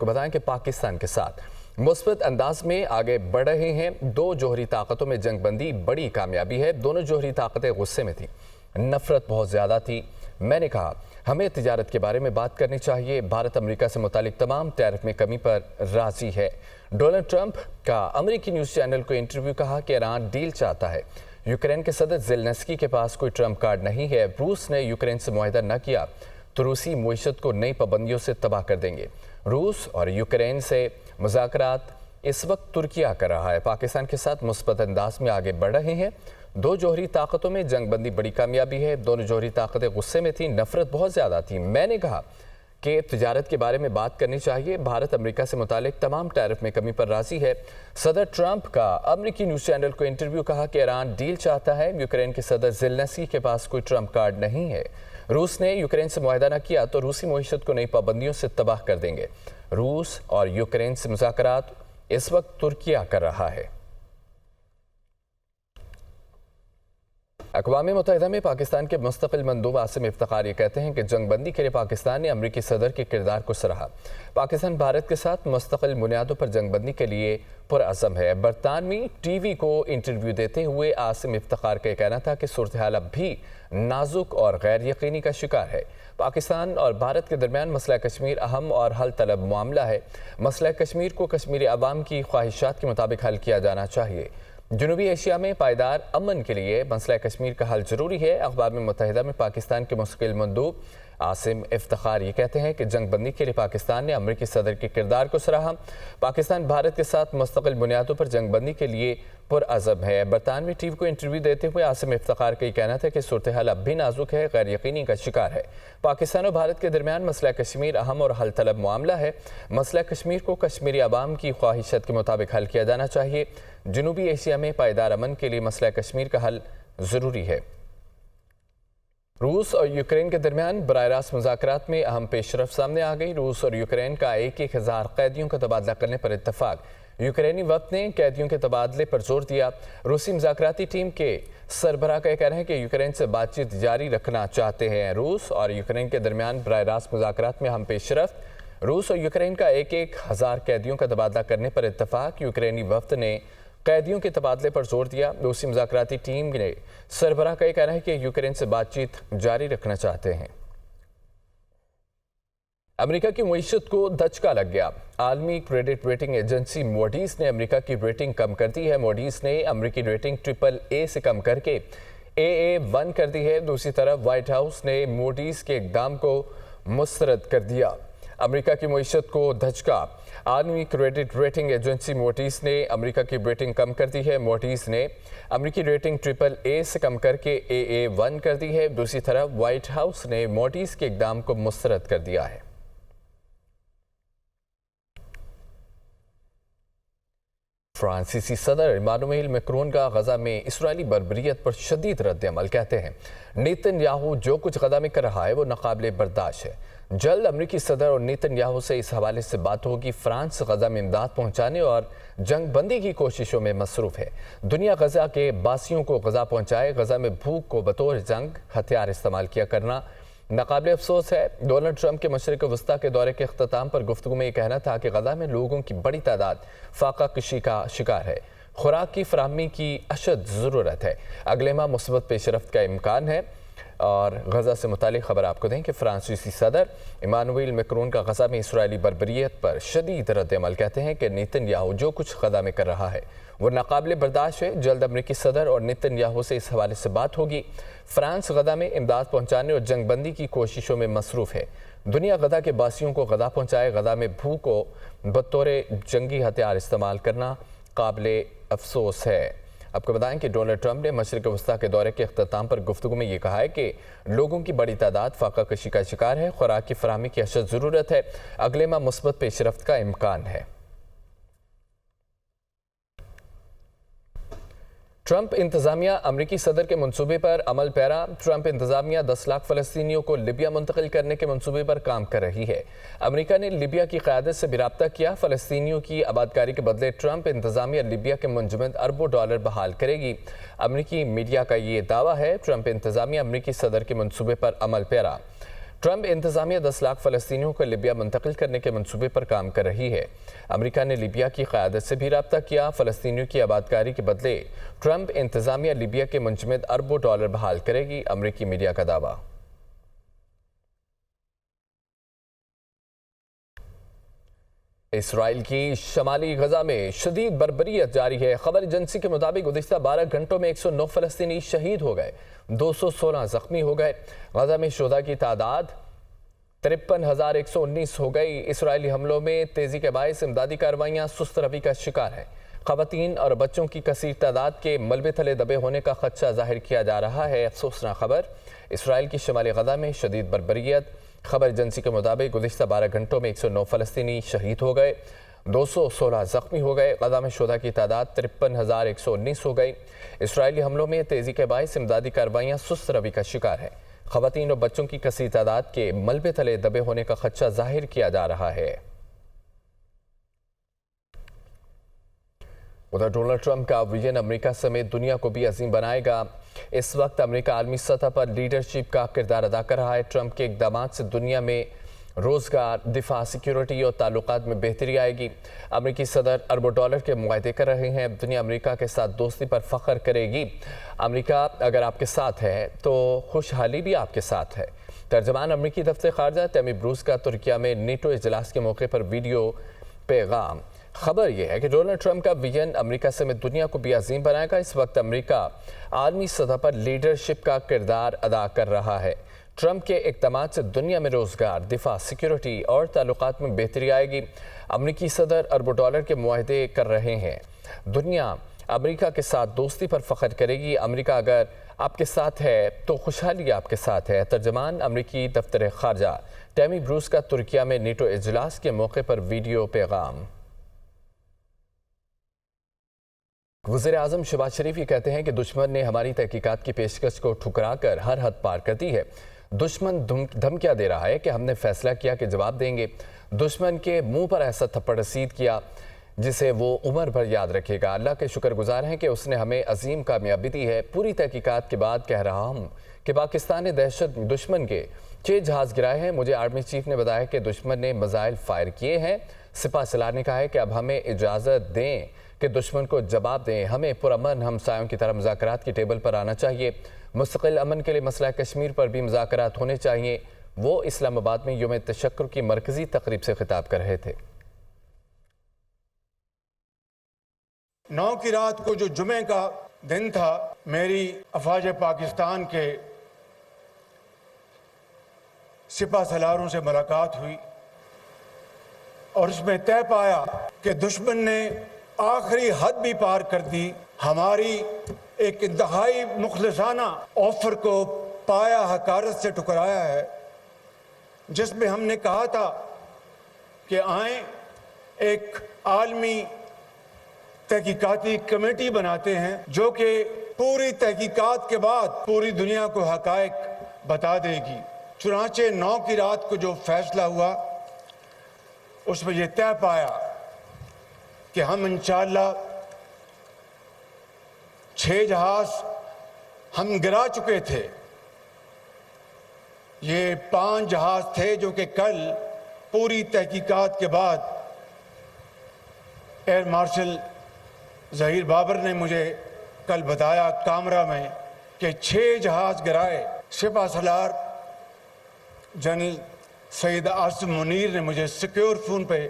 کو بتائیں کہ پاکستان کے ساتھ مثبت انداز میں آگے بڑھ رہے ہیں۔ دو جوہری طاقتوں میں جنگ بندی بڑی کامیابی ہے۔ دونوں جوہری طاقتیں غصے میں تھیں، نفرت بہت زیادہ تھی۔ میں نے کہا ہمیں تجارت کے بارے میں بات کرنی چاہیے۔ بھارت امریکہ سے متعلق تمام ٹیرف میں کمی پر راضی ہے۔ ڈونلڈ ٹرمپ کا امریکی نیوز چینل کو انٹرویو، کہا کہ ایران ڈیل چاہتا ہے۔ یوکرین کے صدر زیلنسکی کے پاس کوئی ٹرمپ کارڈ نہیں ہے۔ روس نے یوکرین سے معاہدہ نہ کیا تو روسی معیشت کو نئی پابندیوں سے تباہ کر دیں گے۔ روس اور یوکرین سے مذاکرات اس وقت ترکیہ کر رہا ہے۔ پاکستان کے ساتھ مثبت انداز میں آگے بڑھ رہے ہیں۔ دو جوہری طاقتوں میں جنگ بندی بڑی کامیابی ہے۔ دونوں جوہری طاقتیں غصے میں تھیں، نفرت بہت زیادہ تھی۔ میں نے کہا کہ تجارت کے بارے میں بات کرنی چاہیے۔ بھارت امریکہ سے متعلق تمام ٹیرف میں کمی پر راضی ہے۔ صدر ٹرمپ کا امریکی نیوز چینل کو انٹرویو، کہا کہ ایران ڈیل چاہتا ہے۔ یوکرین کے صدر زیلنسکی کے پاس کوئی ٹرمپ کارڈ نہیں ہے۔ روس نے یوکرین سے معاہدہ نہ کیا تو روسی معیشت کو نئی پابندیوں سے تباہ کر دیں گے۔ روس اور یوکرین سے مذاکرات اس وقت ترکیہ کر رہا ہے۔ اقوام متحدہ میں پاکستان کے مستقل مندوب عاصم افتخار یہ کہتے ہیں کہ جنگ بندی کے لیے پاکستان نے امریکی صدر کے کردار کو سراہا۔ پاکستان بھارت کے ساتھ مستقل بنیادوں پر جنگ بندی کے لیے پرعزم ہے۔ برطانوی ٹی وی کو انٹرویو دیتے ہوئے عاصم افتخار کا یہ کہنا تھا کہ صورتحال اب بھی نازک اور غیر یقینی کا شکار ہے۔ پاکستان اور بھارت کے درمیان مسئلہ کشمیر اہم اور حل طلب معاملہ ہے۔ مسئلہ کشمیر کو کشمیری عوام کی خواہشات کے مطابق حل کیا جانا چاہیے۔ جنوبی ایشیا میں پائیدار امن کے لیے مسئلہ کشمیر کا حل ضروری ہے۔ اقوام متحدہ میں پاکستان کے مستقل مندوب عاصم افتخار یہ کہتے ہیں کہ جنگ بندی کے لیے پاکستان نے امریکی صدر کے کردار کو سراہا۔ پاکستان بھارت کے ساتھ مستقل بنیادوں پر جنگ بندی کے لیے پرعزم ہے۔ برطانوی ٹی وی کو انٹرویو دیتے ہوئے عاصم افتخار کا یہ کہنا تھا کہ صورتحال اب بھی نازک ہے، غیر یقینی کا شکار ہے۔ پاکستان اور بھارت کے درمیان مسئلہ کشمیر اہم اور حل طلب معاملہ ہے۔ مسئلہ کشمیر کو کشمیری عوام کی خواہشات کے مطابق حل کیا جانا چاہیے۔ جنوبی ایشیا میں پائیدار امن کے لیے مسئلہ کشمیر کا حل ضروری ہے۔ روس اور یوکرین کے درمیان براہ راست مذاکرات میں اہم پیش رفت سامنے آ گئی۔ روس اور یوکرین کا 1000 قیدیوں کا تبادلہ کرنے پر اتفاق۔ یوکرینی وفد نے قیدیوں کے تبادلے پر زور دیا۔ روسی مذاکراتی ٹیم کے سربراہ کا یہ کہنا ہے کہ یوکرین سے بات چیت جاری رکھنا چاہتے ہیں۔ روس اور یوکرین کے درمیان براہ راست مذاکرات میں اہم پیش رفت۔ روس اور یوکرین کا 1000 قیدیوں کا تبادلہ کرنے پر اتفاق۔ یوکرینی وفد نے قیدیوں کے تبادلے پر زور دیا۔ روسی مذاکراتی ٹیم نے سربراہ کا یہ کہنا ہے کہ یوکرین سے بات چیت جاری رکھنا چاہتے ہیں۔ امریکہ کی معیشت کو دھچکا لگ گیا۔ عالمی کریڈٹ ریٹنگ ایجنسی موڈیز نے امریکہ کی ریٹنگ کم کر دی ہے۔ موڈیز نے امریکی ریٹنگ AAA سے کم کر کے AA1 کر دی ہے۔ دوسری طرف وائٹ ہاؤس نے موڈیز کے اقدام کو مسترد کر دیا۔ امریکہ کی معیشت کو دھچکا۔ عالمی کریڈٹ ریٹنگ ایجنسی موڈیز نے امریکہ کی ریٹنگ کم کر دی ہے۔ موڈیز نے امریکی ریٹنگ AAA سے کم کر کے AA1 کر دی ہے۔ دوسری طرف وائٹ ہاؤس نے موڈیز کے اقدام کو مسترد کر دیا ہے۔ فرانسیسی صدر ایمانوئل میکرون کا غزہ میں اسرائیلی بربریت پر شدید رد عمل، کہتے ہیں نیتن یاہو جو کچھ غزہ میں کر رہا ہے وہ ناقابل برداشت ہے۔ جلد امریکی صدر اور نیتن یاہو سے اس حوالے سے بات ہوگی۔ فرانس غزہ میں امداد پہنچانے اور جنگ بندی کی کوششوں میں مصروف ہے۔ دنیا غزہ کے باسیوں کو غذا پہنچائے۔ غزہ میں بھوک کو بطور جنگ ہتھیار استعمال کیا کرنا ناقابل افسوس ہے۔ ڈونلڈ ٹرمپ کے مشرق وسطیٰ کے دورے کے اختتام پر گفتگو میں یہ کہنا تھا کہ غزہ میں لوگوں کی بڑی تعداد فاقہ کشی کا شکار ہے۔ خوراک کی فراہمی کی اشد ضرورت ہے۔ اگلے ماہ مثبت پیش رفت کا امکان ہے۔ اور غزہ سے متعلق خبر آپ کو دیں کہ فرانسیسی صدر ایمانوئل میکرون کا غزہ میں اسرائیلی بربریت پر شدید رد عمل، کہتے ہیں کہ نیتن یاہو جو کچھ غزہ میں کر رہا ہے وہ ناقابل برداشت ہے۔ جلد امریکی صدر اور نیتن یاہو سے اس حوالے سے بات ہوگی۔ فرانس غزہ میں امداد پہنچانے اور جنگ بندی کی کوششوں میں مصروف ہے۔ دنیا غزہ کے باسیوں کو غذا پہنچائے۔ غزہ میں بھوک کو بطور جنگی ہتھیار استعمال کرنا قابل افسوس ہے۔ آپ کو بتائیں کہ ڈونلڈ ٹرمپ نے مشرق وسطیٰ کے دورے کے اختتام پر گفتگو میں یہ کہا ہے کہ لوگوں کی بڑی تعداد فاقہ کشی کا شکار ہے۔ خوراک کی فراہمی کی اشد ضرورت ہے۔ اگلے ماہ مثبت پیش رفت کا امکان ہے۔ ٹرمپ انتظامیہ امریکی صدر کے منصوبے پر عمل پیرا۔ ٹرمپ انتظامیہ 10 لاکھ فلسطینیوں کو لیبیا منتقل کرنے کے منصوبے پر کام کر رہی ہے۔ امریکہ نے لیبیا کی قیادت سے بھی رابطہ کیا۔ فلسطینیوں کی آبادکاری کے بدلے ٹرمپ انتظامیہ لیبیا کے منجمد اربوں ڈالر بحال کرے گی۔ امریکی میڈیا کا یہ دعویٰ ہے۔ ٹرمپ انتظامیہ امریکی صدر کے منصوبے پر عمل پیرا۔ ٹرمپ انتظامیہ 10 لاکھ فلسطینیوں کو لیبیا منتقل کرنے کے منصوبے پر کام کر رہی ہے۔ امریکہ نے لیبیا کی قیادت سے بھی رابطہ کیا۔ فلسطینیوں کی آبادکاری کے بدلے ٹرمپ انتظامیہ لیبیا کے منجمد اربوں ڈالر بحال کرے گی، امریکی میڈیا کا دعویٰ۔ اسرائیل کی شمالی غزہ میں شدید بربریت جاری ہے۔ خبر ایجنسی کے مطابق گزشتہ 12 گھنٹوں میں 109 فلسطینی شہید ہو گئے، 216 زخمی ہو گئے۔ غزہ میں شہداء کی تعداد 53,119 ہو گئی۔ اسرائیلی حملوں میں تیزی کے باعث امدادی کارروائیاں سست روی کا شکار ہیں۔ خواتین اور بچوں کی کثیر تعداد کے ملبے تلے دبے ہونے کا خدشہ ظاہر کیا جا رہا ہے۔ افسوسناک خبر، اسرائیل کی شمالی غزہ میں شدید بربریت۔ خبر ایجنسی کے مطابق گزشتہ 12 گھنٹوں میں 109 فلسطینی شہید ہو گئے، 216 زخمی ہو گئے۔ غزہ میں شہداء کی تعداد 53,119 ہو گئی۔ اسرائیلی حملوں میں تیزی کے باعث امدادی کارروائیاں سست روی کا شکار ہیں۔ خواتین اور بچوں کی کثیر تعداد کے ملبے تلے دبے ہونے کا خدشہ ظاہر کیا جا رہا ہے۔ ادھر ڈونلڈ ٹرمپ کا ویژن امریکہ سمیت دنیا کو بھی عظیم بنائے گا۔ اس وقت امریکہ عالمی سطح پر لیڈرشپ کا کردار ادا کر رہا ہے۔ ٹرمپ کے اقدامات سے دنیا میں روزگار، دفاع، سیکیورٹی اور تعلقات میں بہتری آئے گی۔ امریکی صدر اربوں ڈالر کے معاہدے کر رہے ہیں۔ دنیا امریکہ کے ساتھ دوستی پر فخر کرے گی۔ امریکہ اگر آپ کے ساتھ ہے تو خوشحالی بھی آپ کے ساتھ ہے۔ ترجمان امریکی دفتر خارجہ ٹیمی بروس کا ترکیہ میں نیٹو اجلاس کے موقع پر ویڈیو پیغام۔ خبر یہ ہے کہ ڈونلڈ ٹرمپ کا ویژن امریکہ سمیت دنیا کو بھی عظیم بنائے گا۔ اس وقت امریکہ عالمی سطح پر لیڈرشپ کا کردار ادا کر رہا ہے۔ ٹرمپ کے اقدامات سے دنیا میں روزگار، دفاع، سیکیورٹی اور تعلقات میں بہتری آئے گی۔ امریکی صدر اربوں ڈالر کے معاہدے کر رہے ہیں۔ دنیا امریکہ کے ساتھ دوستی پر فخر کرے گی۔ امریکہ اگر آپ کے ساتھ ہے تو خوشحالی آپ کے ساتھ ہے۔ ترجمان امریکی دفتر خارجہ ٹیمی بروس کا ترکیہ میں نیٹو اجلاس کے موقع پر ویڈیو پیغام۔ وزیر اعظم شہباز شریف یہ کہتے ہیں کہ دشمن نے ہماری تحقیقات کی پیشکش کو ٹھکرا کر ہر حد پار کر دی ہے۔ دشمن دھمکیاں دے رہا ہے کہ ہم نے فیصلہ کیا کہ جواب دیں گے۔ دشمن کے منہ پر ایسا تھپڑ رسید کیا جسے وہ عمر بھر یاد رکھے گا۔ اللہ کے شکر گزار ہیں کہ اس نے ہمیں عظیم کامیابی دی ہے۔ پوری تحقیقات کے بعد کہہ رہا ہوں کہ پاکستان نے دشمن کے 6 جہاز گرائے ہیں۔ مجھے آرمی چیف نے بتایا کہ دشمن نے میزائل فائر کیے ہیں۔ سپاہ سالار نے کہا ہے کہ اب ہمیں اجازت دیں کہ دشمن کو جواب دیں۔ ہمیں پرامن ہمسایوں کی طرح مذاکرات کی ٹیبل پر آنا چاہیے۔ مستقل امن کے لیے مسئلہ کشمیر پر بھی مذاکرات ہونے چاہیے۔ وہ اسلام آباد میں یوم تشکر کی مرکزی تقریب سے خطاب کر رہے تھے۔ 9 کی رات کو جو جمعے کا دن تھا، میری افواج پاکستان کے سپاہ سالاروں سے ملاقات ہوئی اور اس میں طے پایا کہ دشمن نے آخری حد بھی پار کر دی۔ ہماری ایک انتہائی مخلصانہ آفر کو پایا حقارت سے ٹکرایا ہے، جس میں ہم نے کہا تھا کہ آئیں ایک عالمی تحقیقاتی کمیٹی بناتے ہیں جو کہ پوری تحقیقات کے بعد پوری دنیا کو حقائق بتا دے گی۔ چنانچہ 9 کی رات کو جو فیصلہ ہوا اس میں یہ طے پایا کہ ہم انشاءاللہ 6 جہاز ہم گرا چکے تھے۔ یہ 5 جہاز تھے جو کہ کل پوری تحقیقات کے بعد ایئر مارشل ظہیر بابر نے مجھے کل بتایا کامرہ میں کہ 6 جہاز گرائے۔ سپاہ سالار جنرل سید عاصم منیر نے مجھے سیکیور فون پہ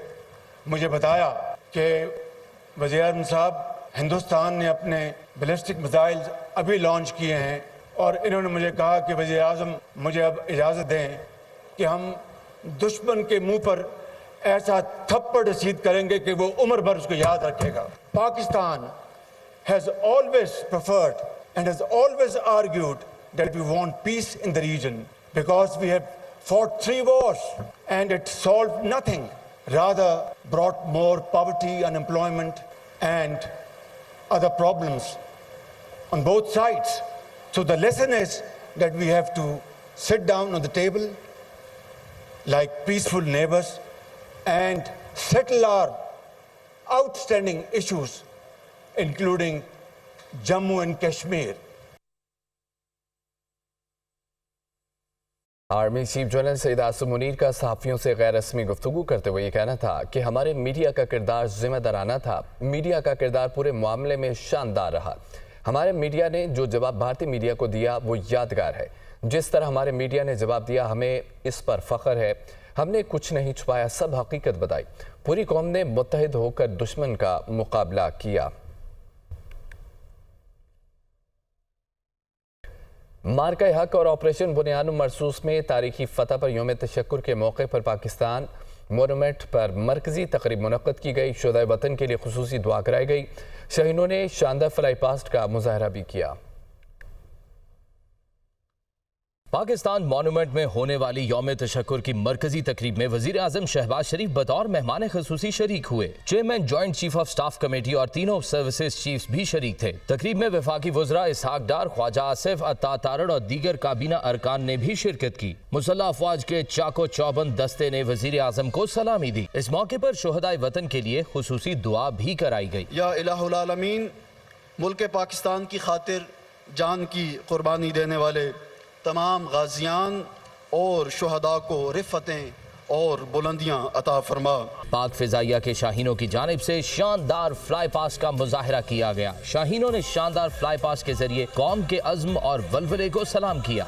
مجھے بتایا کہ وزیر اعظم صاحب، ہندوستان نے اپنے بیلسٹک میزائل ابھی لانچ کیے ہیں اور انہوں نے مجھے کہا کہ وزیر اعظم مجھے اب اجازت دیں کہ ہم دشمن کے منہ پر ایسا تھپڑ رسید کریں گے کہ وہ عمر بھر اس کو یاد رکھے گا۔ Pakistan has always preferred and has always argued that we want peace in the region because we have fought 3 wars and it solved nothing, rather brought more poverty, unemployment and other problems on both sides. So the lesson is that we have to sit down on the table like peaceful neighbors and settle our outstanding issues, including Jammu and Kashmir. Army chief general Syed Asim Munir کا صحافیوں سے غیر رسمی گفتگو کرتے ہوئے یہ کہنا تھا کہ ہمارے میڈیا کا کردار ذمہ دارانہ تھا۔ میڈیا کا کردار پورے معاملے میں شاندار رہا۔ ہمارے میڈیا نے جو جواب بھارتی میڈیا کو دیا وہ یادگار ہے۔ جس طرح ہمارے میڈیا نے جواب دیا ہمیں اس پر فخر ہے۔ ہم نے کچھ نہیں چھپایا، سب حقیقت بتائی۔ پوری قوم نے متحد ہو کر دشمن کا مقابلہ کیا۔ مارکہ حق اور آپریشن بنیاد مرصوص میں تاریخی فتح پر یوم تشکر کے موقع پر پاکستان مونومنٹ پر مرکزی تقریب منعقد کی گئی۔ شہدائے وطن کے لیے خصوصی دعا کرائی گئی۔ شاہینوں نے شاندار فلائی پاسٹ کا مظاہرہ بھی کیا۔ پاکستان مونومنٹ میں ہونے والی یوم تشکر کی مرکزی تقریب میں وزیر اعظم شہباز شریف بطور مہمان خصوصی شریک ہوئے۔ Chairman joint chief of staff committee اور تینوں سروسز چیفز بھی شریک تھے۔ تقریب میں وفاقی وزراء اسحاق ڈار، خواجہ آصف، عطا تارڑ اور دیگر کابینہ ارکان نے بھی شرکت کی۔ مسلح افواج کے چاقو چوبند دستے نے وزیر اعظم کو سلامی دی۔ اس موقع پر شہدائے وطن کے لیے خصوصی دعا بھی کرائی گئی۔ یا الہ العالمین، ملک پاکستان کی خاطر جان کی قربانی دینے والے تمام غازیان اور شہداء کو رفتیں اور بلندیاں عطا فرما۔ پاک فضائیہ کے شاہینوں کی جانب سے شاندار فلائی پاسٹ کا مظاہرہ کیا گیا۔ شاہینوں نے شاندار فلائی پاسٹ کے ذریعے قوم کے عزم اور ولولے کو سلام کیا۔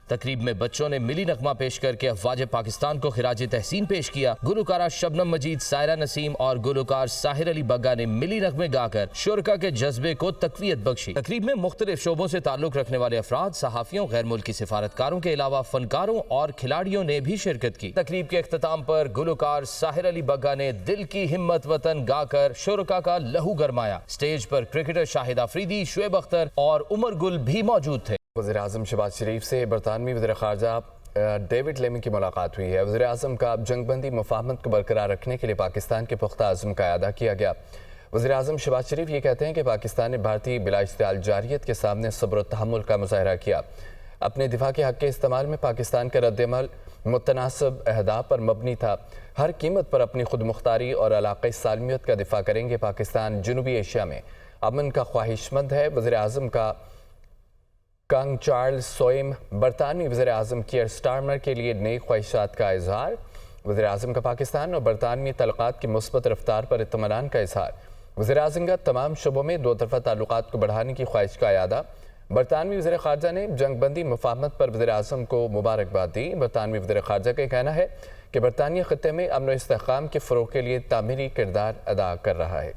تقریب میں بچوں نے ملی نغمہ پیش کر کے افواج پاکستان کو خراج تحسین پیش کیا۔ گلوکارہ شبنم مجید، سائرہ نسیم اور گلوکار ساحر علی بگا نے ملی نغمے گا کر شرکا کے جذبے کو تقویت بخشی۔ تقریب میں مختلف شعبوں سے تعلق رکھنے والے افراد، صحافیوں، غیر ملکی سفارتکاروں کے علاوہ فنکاروں اور کھلاڑیوں نے بھی شرکت کی۔ تقریب کے اختتام پر گلوکار ساحر علی بگا نے دل کی ہمت وطن گا کر شرکا کا لہو گرمایا۔ سٹیج پر کرکٹر شاہد آفریدی، شعیب اختر اور عمر گل بھی موجود تھے۔ وزیر اعظم شہباز شریف سے برطانوی وزیر خارجہ ڈیوڈ لیمی کی ملاقات ہوئی ہے۔ وزیر اعظم کا جنگ بندی مفاہمت کو برقرار رکھنے کے لیے پاکستان کے پختہ عزم کا اعادہ کیا گیا۔ وزیر اعظم شہباز شریف یہ کہتے ہیں کہ پاکستان نے بھارتی بلا اشتعال جارحیت کے سامنے صبر و تحمل کا مظاہرہ کیا۔ اپنے دفاع کے حق کے استعمال میں پاکستان کا رد عمل متناسب اہداف پر مبنی تھا۔ ہر قیمت پر اپنی خود مختاری اور علاقائی سالمیت کا دفاع کریں گے۔ پاکستان جنوبی ایشیا میں امن کا خواہش مند ہے۔ وزیر اعظم کا کنگ چارلز سوئم برطانوی وزیر اعظم کیئر سٹارمر کے لیے نئی خواہشات کا اظہار۔ وزیر اعظم کا پاکستان اور برطانوی تعلقات کی مثبت رفتار پر اطمینان کا اظہار۔ وزیر اعظم کا تمام شعبوں میں دو طرفہ تعلقات کو بڑھانے کی خواہش کا اعادہ۔ برطانوی وزیر خارجہ نے جنگ بندی مفاہمت پر وزیر اعظم کو مبارکباد دی۔ برطانوی وزیر خارجہ کا کہنا ہے کہ برطانیہ خطے میں امن و استحکام کے فروغ کے لیے تعمیری کردار ادا کر رہا ہے۔